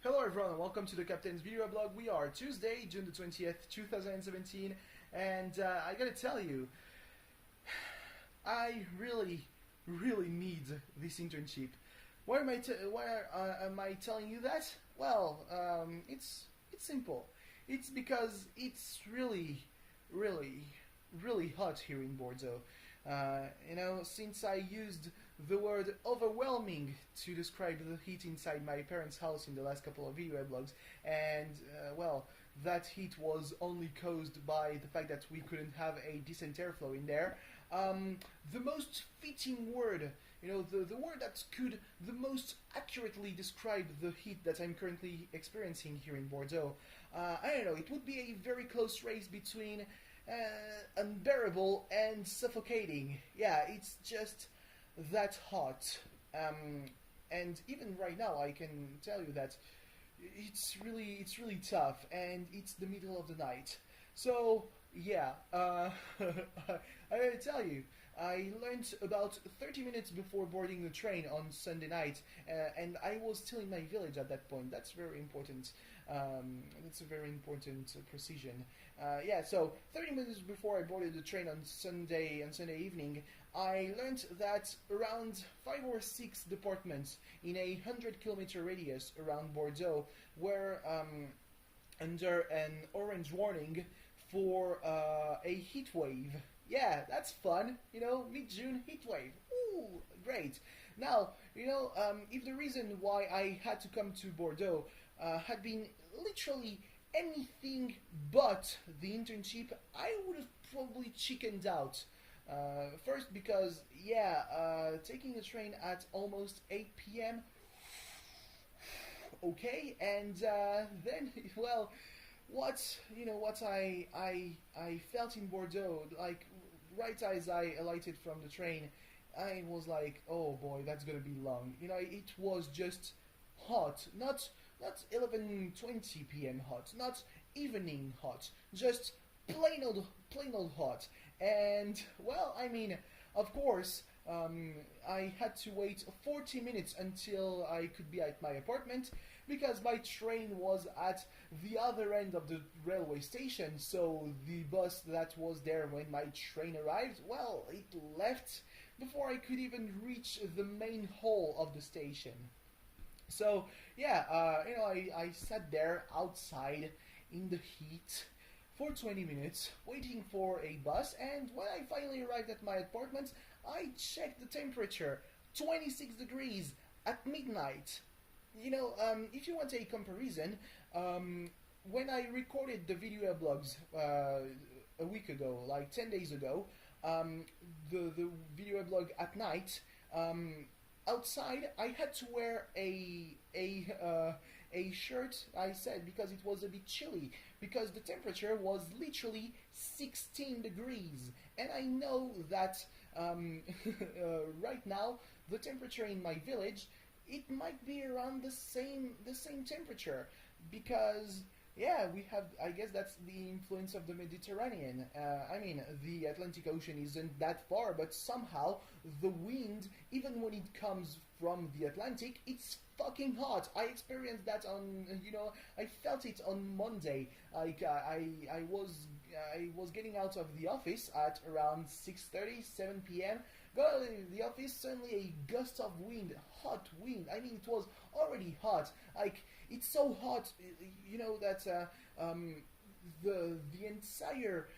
Hello everyone and welcome to the Captain's Video Blog. We are Tuesday, June the 20th, 2017, and I gotta tell you, I really need this internship. Why am I telling you that? Well, it's simple. It's because it's really hot here in Bordeaux. Since I used the word overwhelming to describe the heat inside my parents' house in the last couple of video blogs, and that heat was only caused by the fact that we couldn't have a decent airflow in there. The most fitting word, the word that could the most accurately describe the heat that I'm currently experiencing here in Bordeaux, I don't know, it would be a very close race between unbearable and suffocating. Yeah, it's just that hot. And even right now, I can tell you that it's really tough, and it's the middle of the night. So yeah, I gotta tell you, I learned about 30 minutes before boarding the train on Sunday night, and I was still in my village at that point. That's very important. That's a very important precision. So 30 minutes before I boarded the train on Sunday evening, I learned that around 5 or 6 departments in a 100-kilometer radius around Bordeaux were under an orange warning for a heat wave. Yeah, that's fun. Mid-June heat wave. Ooh, great. Now, if the reason why I had to come to Bordeaux had been literally anything but the internship, I would have probably chickened out. First because, taking the train at almost 8 p.m. Okay, and then, what I felt in Bordeaux, like right as I alighted from the train, I was like, oh boy, that's gonna be long. It was just hot, not 11:20 p.m. hot, not evening hot, just plain old hot. And of course, I had to wait 40 minutes until I could be at my apartment because my train was at the other end of the railway station. So the bus that was there when my train arrived, it left before I could even reach the main hall of the station. So I sat there outside in the heat for 20 minutes waiting for a bus, and when I finally arrived at my apartment, I checked the temperature, 26 degrees at midnight. If you want a comparison, when I recorded the video blogs a week ago, like 10 days ago, the video blog at night, outside I had to wear a shirt, I said, because it was a bit chilly, because the temperature was literally 16 degrees, and I know that right now the temperature in my village, it might be around the same temperature, because we have, I guess that's the influence of the Mediterranean. The Atlantic Ocean isn't that far, but somehow the wind, even when it comes from the Atlantic, it's fucking hot. I experienced that I felt it on Monday. I was getting out of the office at around 6:30, 7 p.m. Got out of the office, suddenly a gust of wind, hot wind. It was already hot. It's so hot, that the entire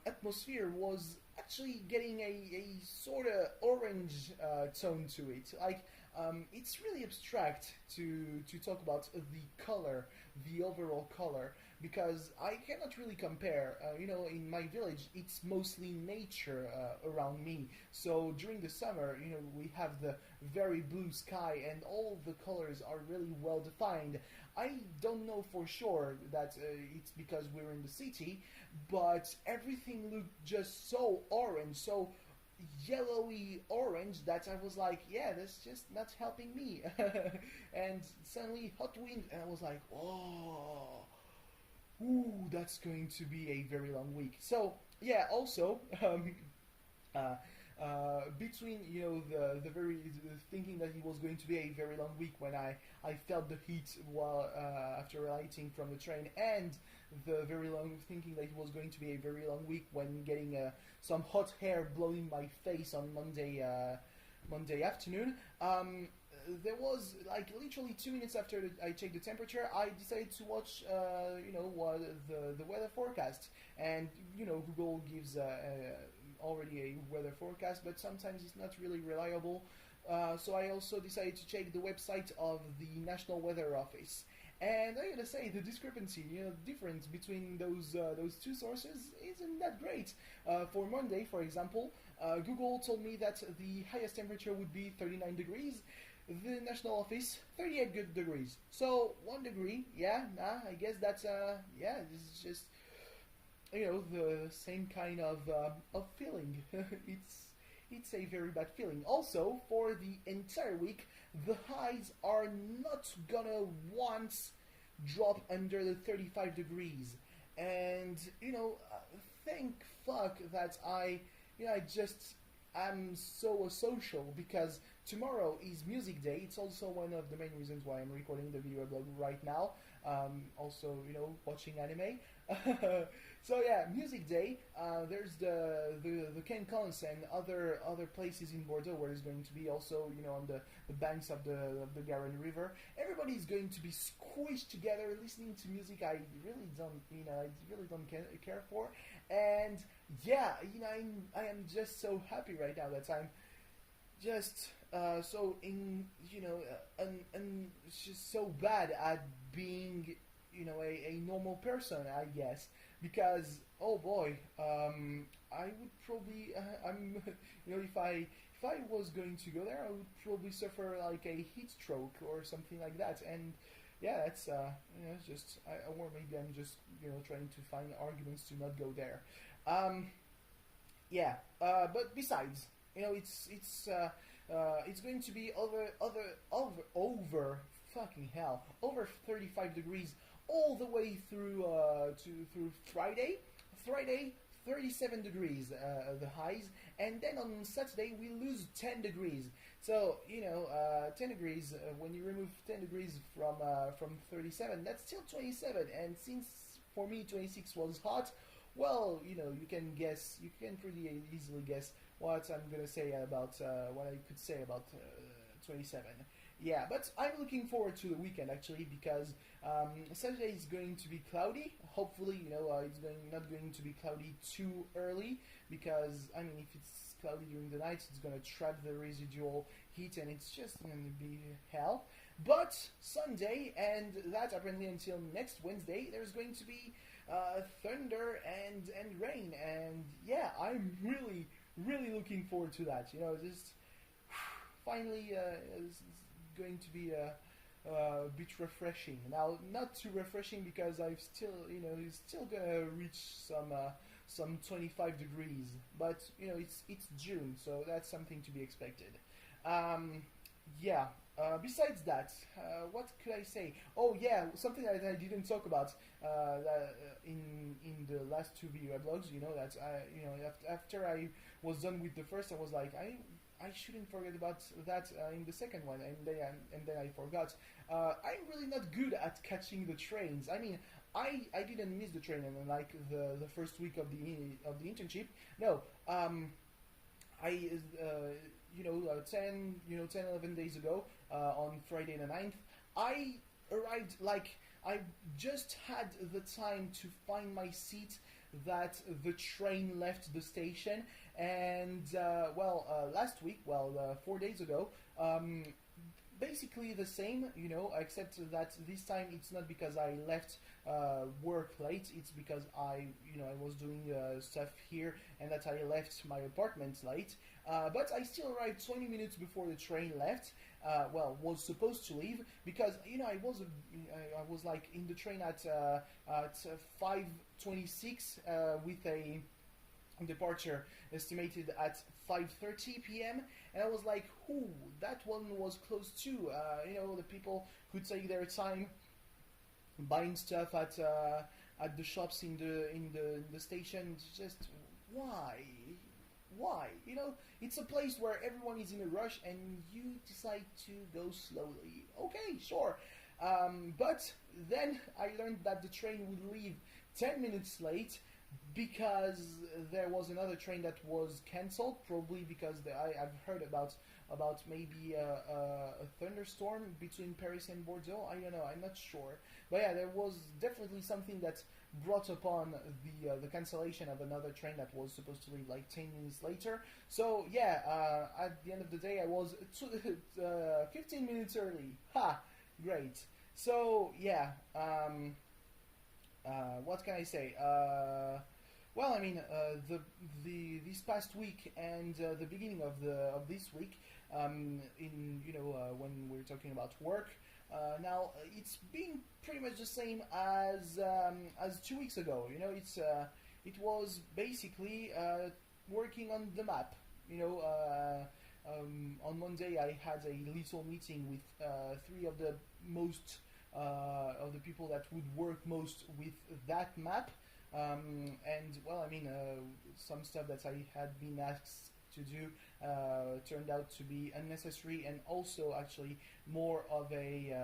atmosphere was actually getting a sort of orange tone to it. It's really abstract to talk about the color, the overall color, because I cannot really compare. In my village, it's mostly nature around me. So during the summer, we have the very blue sky, and all the colors are really well defined. I don't know for sure that it's because we're in the city, but everything looked just so orange, so yellowy orange, that I was like, that's just not helping me. And suddenly hot wind, and I was like, oh, ooh, that's going to be a very long week. So also between the thinking that it was going to be a very long week when I felt the heat while after alighting from the train, and the very long thinking that it was going to be a very long week when getting some hot air blowing my face on Monday afternoon. There was like literally 2 minutes after I checked the temperature, I decided to watch, what the weather forecast, and Google gives already a weather forecast, but sometimes it's not really reliable. So I also decided to check the website of the National Weather Office. And I gotta say, the discrepancy, the difference between those two sources isn't that great. For Monday, for example, Google told me that the highest temperature would be 39 degrees. The National Office, 38 degrees. So 1 degree, I guess that's this is just the same kind of feeling. It's a very bad feeling. Also, for the entire week, the highs are not gonna once drop under the 35 degrees. And, thank fuck that I just am so social, because tomorrow is music day. It's also one of the main reasons why I'm recording the video blog right now. Also, watching anime. So yeah, music day. There's the Ken Cons and other places in Bordeaux where it's going to be also on the banks of the Garonne River. Everybody's going to be squished together listening to music I really don't care for. And yeah, I am just so happy right now that I'm just so in and just so bad at being a normal person, I guess, because oh boy, I would probably if I was going to go there, I would probably suffer like a heat stroke or something like that. And yeah, that's it's just or maybe I'm just trying to find arguments to not go there. But besides, it's going to be over fucking hell, over 35 degrees all the way through through Friday. Friday, 37 degrees the highs, and then on Saturday we lose 10 degrees. So 10 degrees, when you remove 10 degrees from 37, that's still 27. And since for me 26 was hot, well, you can pretty easily guess what I'm gonna say about what I could say about 27. Yeah, but I'm looking forward to the weekend actually, because Saturday is going to be cloudy. Hopefully, it's not going to be cloudy too early, because if it's cloudy during the night, it's gonna trap the residual heat, and it's just gonna be hell. But Sunday, and that apparently until next Wednesday, there's going to be thunder and rain, and yeah, I'm really looking forward to that. Just finally, it's going to be a bit refreshing. Now, not too refreshing because I've still, it's still gonna reach some 25 degrees, but it's June, so that's something to be expected. Besides that, what could I say? Oh yeah, something that I didn't talk about in the last two video blogs. That after I was done with the first, I was like, I shouldn't forget about that in the second one, and then I forgot. I'm really not good at catching the trains. I didn't miss the train, and like the first week of the internship. No, I 11 days ago, on Friday the 9th, I arrived, like, I just had the time to find my seat that the train left the station. And last week, 4 days ago, basically the same, except that this time it's not because I left work late, it's because I was doing stuff here, and that I left my apartment late. But I still arrived 20 minutes before the train left. Was supposed to leave, because I was like in the train at 5:26 with a departure estimated at 5:30 p.m. and I was like, "Ooh, that one was close too." The people who take their time buying stuff at the shops in the station. Just why? You know, it's a place where everyone is in a rush and you decide to go slowly. Okay, sure. But then I learned that the train would leave 10 minutes late because there was another train that was cancelled, probably because I've heard about maybe a thunderstorm between Paris and Bordeaux. I don't know, I'm not sure. But yeah, there was definitely something that brought upon the cancellation of another train that was supposed to leave like 10 minutes later. So yeah, at the end of the day, I was 15 minutes early. Ha! Great. So yeah, what can I say? Well, I mean, this past week and the beginning of this week, in when we're talking about work, now it's been pretty much the same as 2 weeks ago. You know, it was basically working on the map. You know, on Monday I had a little meeting with three of the most of the people that would work most with that map. And well, I mean, some stuff that I had been asked to do turned out to be unnecessary, and also actually more of a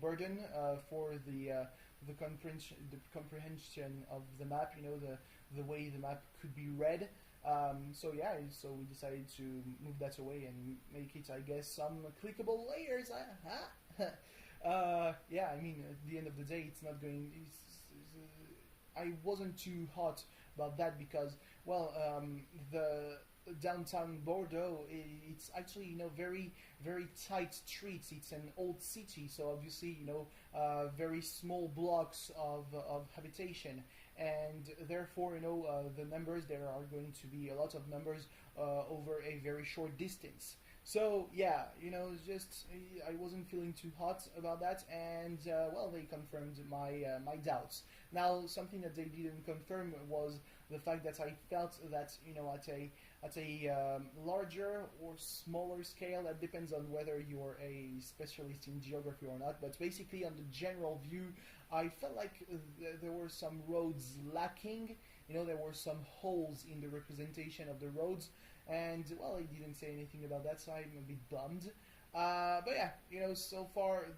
burden for the comprehension of the map. You know, the way the map could be read. So yeah, so we decided to move that away and make it, I guess, some clickable layers. Yeah, I mean, at the end of the day, it's not going. I wasn't too hot about that because, well, the downtown Bordeaux, it's actually, you know, very, very tight streets. It's an old city, so obviously, you know, very small blocks of habitation, and therefore, you know, the numbers, there are going to be a lot of numbers over a very short distance. So yeah, you know, just I wasn't feeling too hot about that, and well, they confirmed my doubts. Now, something that they didn't confirm was the fact that I felt that, you know, at a larger or smaller scale, that depends on whether you're a specialist in geography or not. But basically, on the general view, I felt like there were some roads lacking. You know, there were some holes in the representation of the roads. And, well, he didn't say anything about that, so I'm a bit bummed. But yeah, you know, so far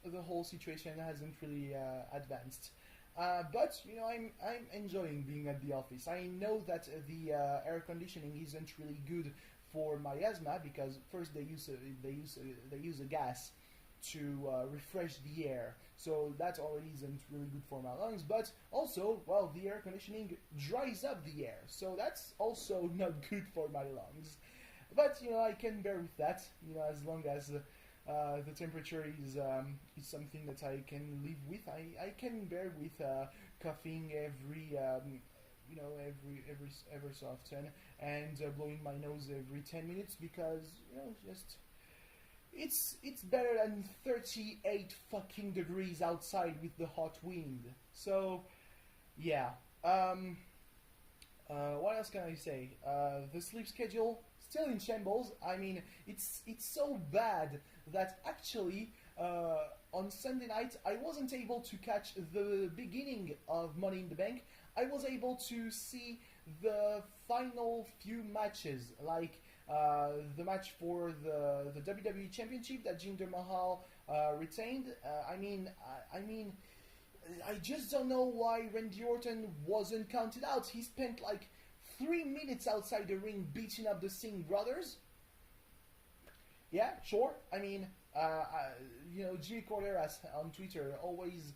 the whole situation hasn't really advanced. But, you know, I'm enjoying being at the office. I know that the air conditioning isn't really good for my asthma because first they use a gas to refresh the air, so that already isn't really good for my lungs. But also, well, the air conditioning dries up the air, so that's also not good for my lungs. But, you know, I can bear with that, you know, as long as the temperature is something that I can live with. I can bear with coughing every ever so often, and blowing my nose every 10 minutes because, you know, just it's better than 38 fucking degrees outside with the hot wind. So yeah. What else can I say? The sleep schedule still in shambles. I mean, it's so bad that actually on Sunday night I wasn't able to catch the beginning of Money in the Bank. I was able to see the final few matches, like the match for the WWE Championship that Jinder Mahal retained. I mean, I just don't know why Randy Orton wasn't counted out. He spent like 3 minutes outside the ring beating up the Singh brothers. Yeah, sure. I mean, you know, Jimmy Corderas on Twitter, always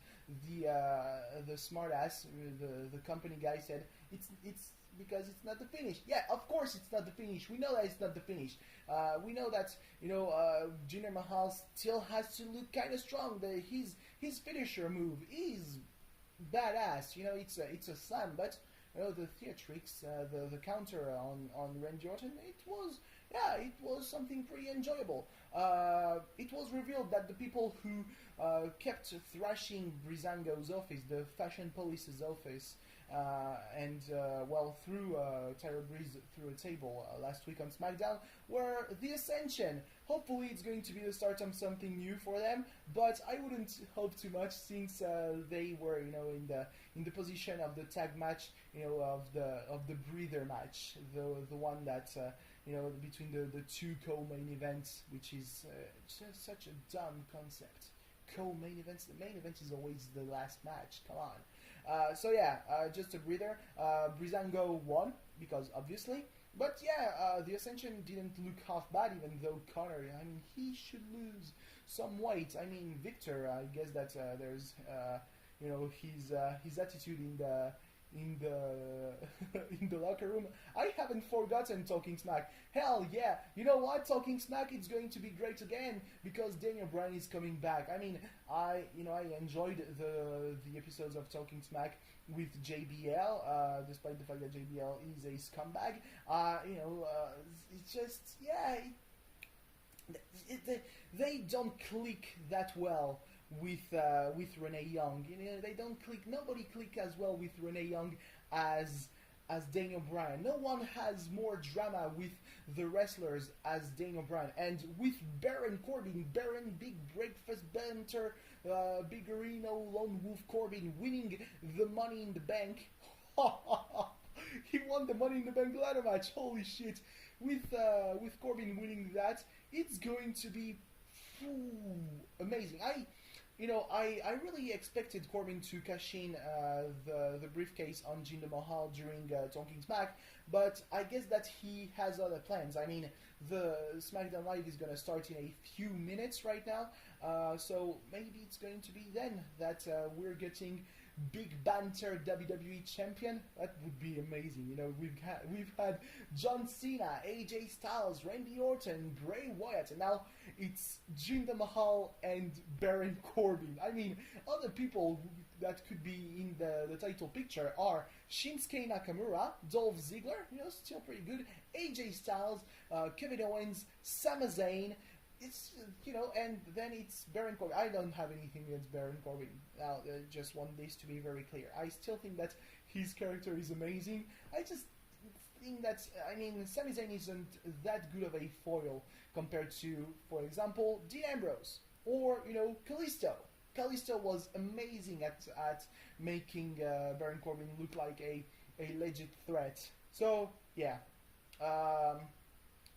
the smart ass, the company guy, said it's because it's not the finish. Yeah, of course it's not the finish. We know that it's not the finish. We know that, you know, Jinder Mahal still has to look kind of strong. His finisher move is badass. You know, it's a slam, but you know, the theatrics, the counter on Randy Orton, yeah, it was something pretty enjoyable. It was revealed that the people who kept thrashing Brizango's office, the fashion police's office, and well, threw Tyler Breeze through a table last week on SmackDown, were the Ascension. Hopefully, it's going to be the start of something new for them, but I wouldn't hope too much since they were, in the position of the tag match, of the breather match, the one that between the two co-main events, which is just such a dumb concept. Co-main events. The main event is always the last match. Come on. So yeah, just a breather. Brizango won because obviously, but yeah, the Ascension didn't look half bad. Even though Connor, I mean, he should lose some weight. I mean, Victor, I guess that there's his attitude in the in the locker room. I haven't forgotten Talking Smack. Hell yeah! You know what? Talking Smack, it's going to be great again because Daniel Bryan is coming back. I mean, I enjoyed the episodes of Talking Smack with JBL, despite the fact that JBL is a scumbag. It's just they don't click that well with Renee Young. They don't click. Nobody click as well with Renee Young as Daniel Bryan. No one has more drama with the wrestlers as Daniel Bryan, and with Baron Corbin, Big Breakfast Banter, Big Reno, Lone Wolf Corbin winning the Money in the Bank. He won the Money in the Bank ladder match. Holy shit! With Corbin winning that, it's going to be amazing. I really expected Corbin to cash in the briefcase on Jinder Mahal during Talking Smack, but I guess that he has other plans. I mean, the SmackDown Live is going to start in a few minutes right now, so maybe it's going to be then that we're getting Big Banter WWE Champion. That would be amazing. We've had John Cena, AJ Styles, Randy Orton, Bray Wyatt, and now it's Jinder Mahal and Baron Corbin. I mean, other people that could be in the title picture are Shinsuke Nakamura, Dolph Ziggler, still pretty good, AJ Styles, Kevin Owens, Sami Zayn. It's and then it's Baron Corbin. I don't have anything against Baron Corbin. Now, just want this to be very clear. I still think that his character is amazing. I just think that Sami Zayn isn't that good of a foil compared to, for example, Dean Ambrose or Kalisto. Kalisto was amazing at making Baron Corbin look like a legit threat. So yeah.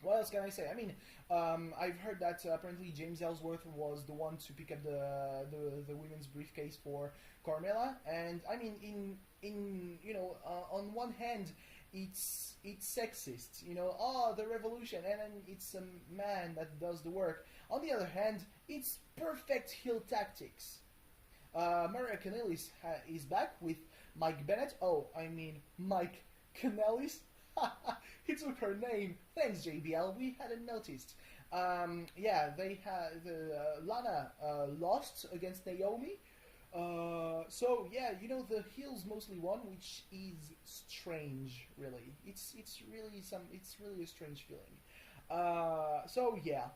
What else can I say? I mean, I've heard that apparently James Ellsworth was the one to pick up the women's briefcase for Carmella, and I mean, on one hand, it's sexist, the revolution, and then it's a man that does the work. On the other hand, it's perfect heel tactics. Maria Kanellis is back with Mike Bennett. Oh, I mean Mike Kanellis. He took her name. Thanks, JBL. We hadn't noticed. They had Lana lost against Naomi. So yeah, the heels mostly won, which is strange. Really, it's really a strange feeling. So yeah,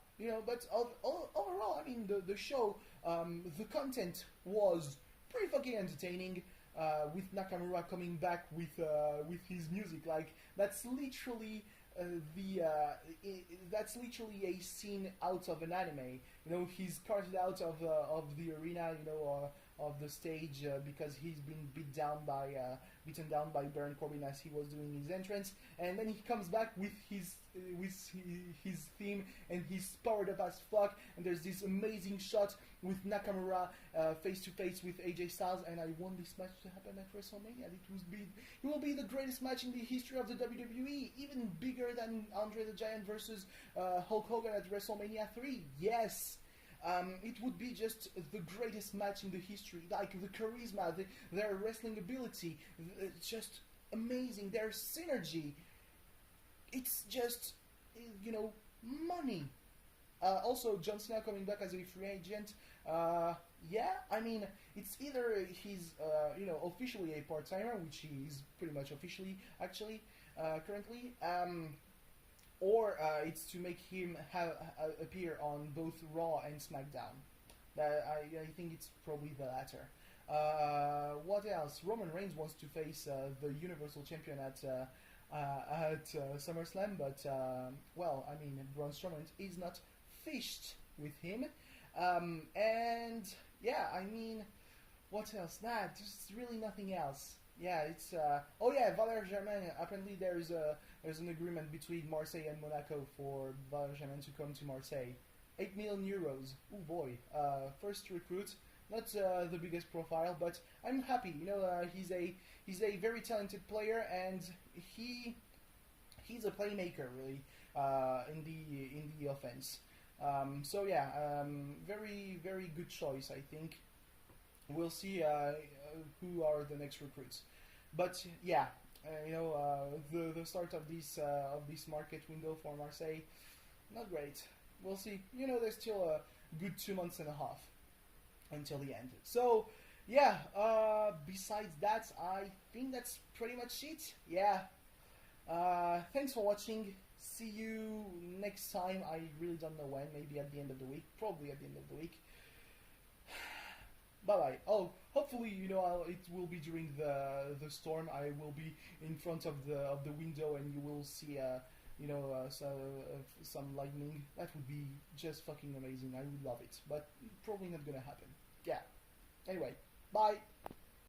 but overall, I mean, the show, the content was pretty fucking entertaining. With Nakamura coming back with his music, like that's literally that's literally a scene out of an anime. He's carted out of the arena, of the stage because he's been beaten down by Baron Corbin as he was doing his entrance, and then he comes back with his theme, and he's powered up as fuck. And there's this amazing shot with Nakamura face to face with AJ Styles, and I want this match to happen at WrestleMania. It will be the greatest match in the history of the WWE, even bigger than Andre the Giant versus Hulk Hogan at WrestleMania 3. Yes. It would be just the greatest match in the history. Like the charisma, their wrestling ability, just amazing. Their synergy. It's just, money. Also, John Cena coming back as a free agent. I mean, it's either he's, officially a part-timer, which he is pretty much officially, actually, currently, or it's to make him appear on both Raw and SmackDown. I think it's probably the latter. What else? Roman Reigns wants to face the Universal Champion at SummerSlam, but well, I mean, Braun Strowman is not fished with him, and yeah, I mean, what else? Nah, just really nothing else. Yeah, it's oh yeah, Valère Germain. Apparently, there's an agreement between Marseille and Monaco for Valère Germain to come to Marseille. 8 million euros. Oh boy, first recruit. Not the biggest profile, but I'm happy. You know, he's a very talented player, and he's a playmaker really in the offense. So yeah, very good choice. I think we'll see who are the next recruits. But yeah, you know, the start of this market window for Marseille, not great. We'll see. You know, there's still a good 2 months and a half until the end. So yeah, besides that, I think that's pretty much it. Yeah. Thanks for watching. See you next time. I really don't know when. Maybe at the end of the week. Probably at the end of the week. Bye bye. Oh, hopefully, you know, it will be during the storm. I will be in front of the window, and you will see you know, some lightning. That would be just fucking amazing. I would love it, but probably not gonna happen. Yeah. Anyway, bye.